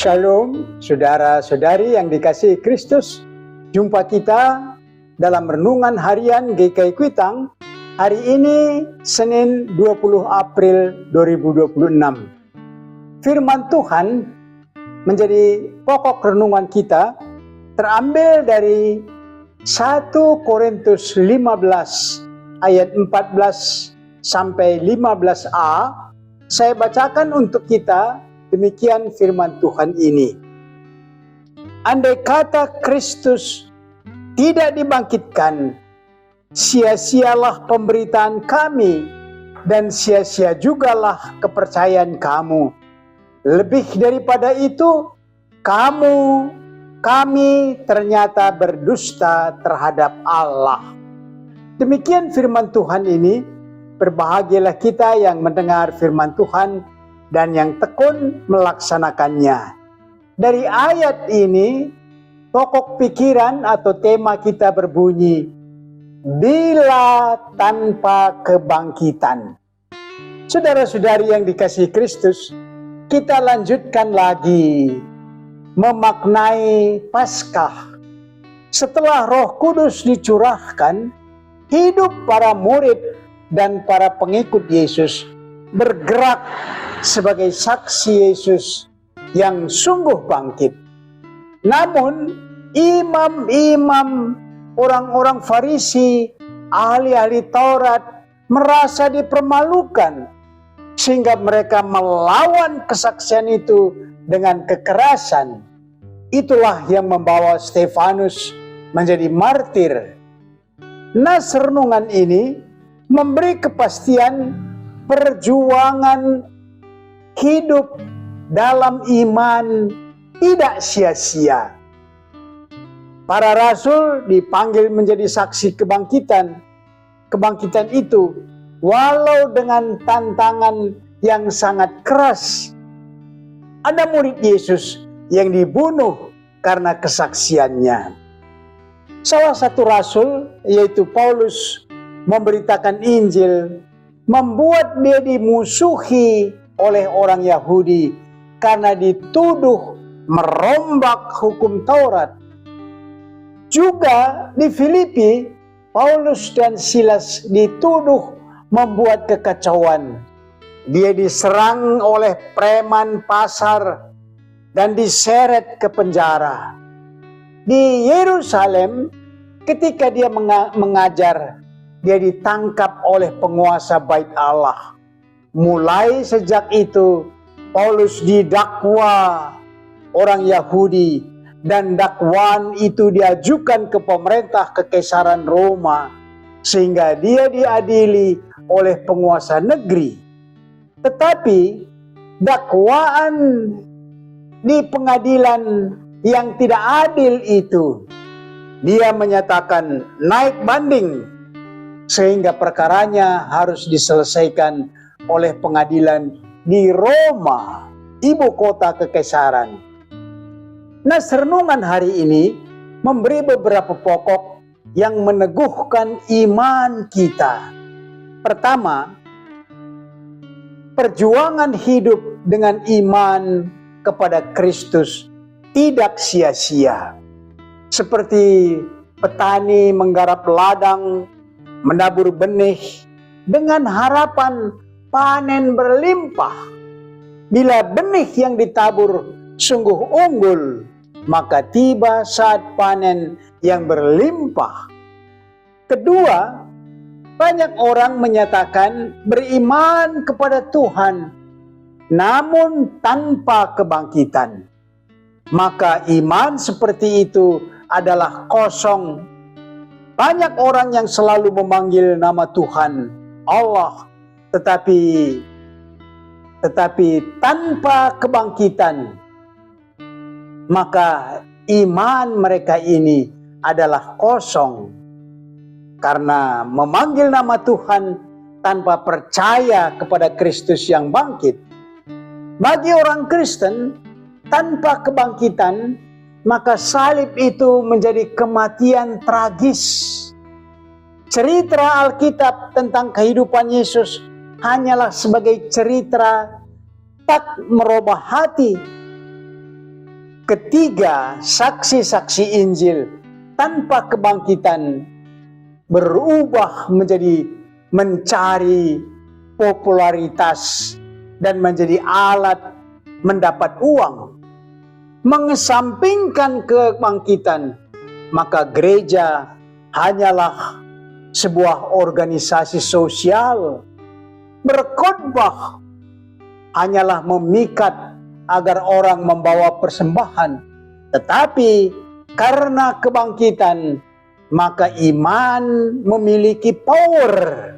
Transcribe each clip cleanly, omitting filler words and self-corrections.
Shalom, saudara-saudari yang dikasihi Kristus. Jumpa kita dalam renungan harian GKI Kuitang. Hari ini Senin 20 April 2026. Firman Tuhan menjadi pokok renungan kita, terambil dari 1 Korintus 15 ayat 14 sampai 15a. Saya bacakan untuk kita. Demikian firman Tuhan ini. Andai kata Kristus tidak dibangkitkan, sia-sialah pemberitaan kami dan sia-sia jugalah kepercayaan kamu. Lebih daripada itu, kami ternyata berdusta terhadap Allah. Demikian firman Tuhan ini. Berbahagialah kita yang mendengar firman Tuhan dan yang tekun melaksanakannya. Dari ayat ini, pokok pikiran atau tema kita berbunyi, bila tanpa kebangkitan. Saudara-saudari yang dikasihi Kristus, kita lanjutkan lagi memaknai Paskah. Setelah Roh Kudus dicurahkan, hidup para murid dan para pengikut Yesus bergerak sebagai saksi Yesus yang sungguh bangkit. Namun imam-imam, orang-orang Farisi, ahli-ahli Taurat merasa dipermalukan sehingga mereka melawan kesaksian itu dengan kekerasan. Itulah yang membawa Stefanus menjadi martir. Nas renungan ini memberi kepastian perjuangan hidup dalam iman tidak sia-sia. Para rasul dipanggil menjadi saksi kebangkitan. Kebangkitan itu walau dengan tantangan yang sangat keras. Ada murid Yesus yang dibunuh karena kesaksiannya. Salah satu rasul, yaitu Paulus, memberitakan Injil, membuat dia dimusuhi oleh orang Yahudi karena dituduh merombak hukum Taurat. Juga di Filipi, Paulus dan Silas dituduh membuat kekacauan. Dia diserang oleh preman pasar dan diseret ke penjara. Di Yerusalem, ketika dia mengajar, dia ditangkap oleh penguasa Bait Allah. Mulai sejak itu, Paulus didakwa orang Yahudi dan dakwaan itu diajukan ke pemerintah Kekaisaran Roma sehingga dia diadili oleh penguasa negeri. Tetapi dakwaan di pengadilan yang tidak adil itu, dia menyatakan naik banding sehingga perkaranya harus diselesaikan oleh pengadilan di Roma, ibu kota kekaisaran. Nah, renungan hari ini memberi beberapa pokok yang meneguhkan iman kita. Pertama, perjuangan hidup dengan iman kepada Kristus tidak sia-sia. Seperti petani menggarap ladang, menabur benih dengan harapan panen berlimpah. Bila benih yang ditabur sungguh unggul, maka tiba saat panen yang berlimpah. Kedua, banyak orang menyatakan beriman kepada Tuhan, namun tanpa kebangkitan. Maka iman seperti itu adalah kosong. Banyak orang yang selalu memanggil nama Tuhan, Allah, tetapi tanpa kebangkitan, maka iman mereka ini adalah kosong. Karena memanggil nama Tuhan tanpa percaya kepada Kristus yang bangkit. Bagi orang Kristen, tanpa kebangkitan, maka salib itu menjadi kematian tragis. Cerita Alkitab tentang kehidupan Yesus hanyalah sebagai cerita tak merubah hati. ketiga saksi-saksi Injil tanpa kebangkitan berubah menjadi mencari popularitas dan menjadi alat mendapat uang. Mengesampingkan kebangkitan, maka gereja hanyalah sebuah organisasi sosial. Berkhotbah hanyalah memikat agar orang membawa persembahan. Tetapi karena kebangkitan, maka iman memiliki power,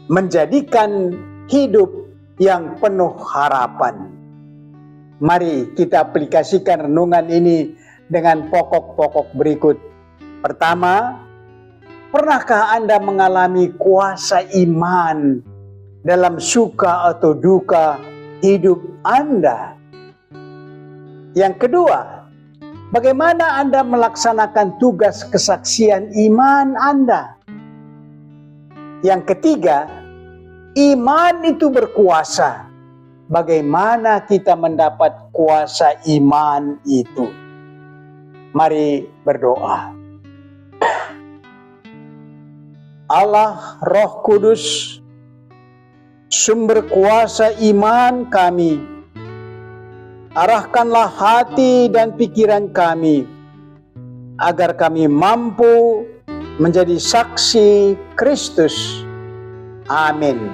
menjadikan hidup yang penuh harapan. Mari kita aplikasikan renungan ini dengan pokok-pokok berikut. Pertama, pernahkah Anda mengalami kuasa iman dalam suka atau duka hidup Anda? Yang kedua, bagaimana Anda melaksanakan tugas kesaksian iman Anda? Yang ketiga, iman itu berkuasa. Bagaimana kita mendapat kuasa iman itu? Mari berdoa. Allah Roh Kudus, sumber kuasa iman kami, arahkanlah hati dan pikiran kami, agar kami mampu menjadi saksi Kristus. Amin.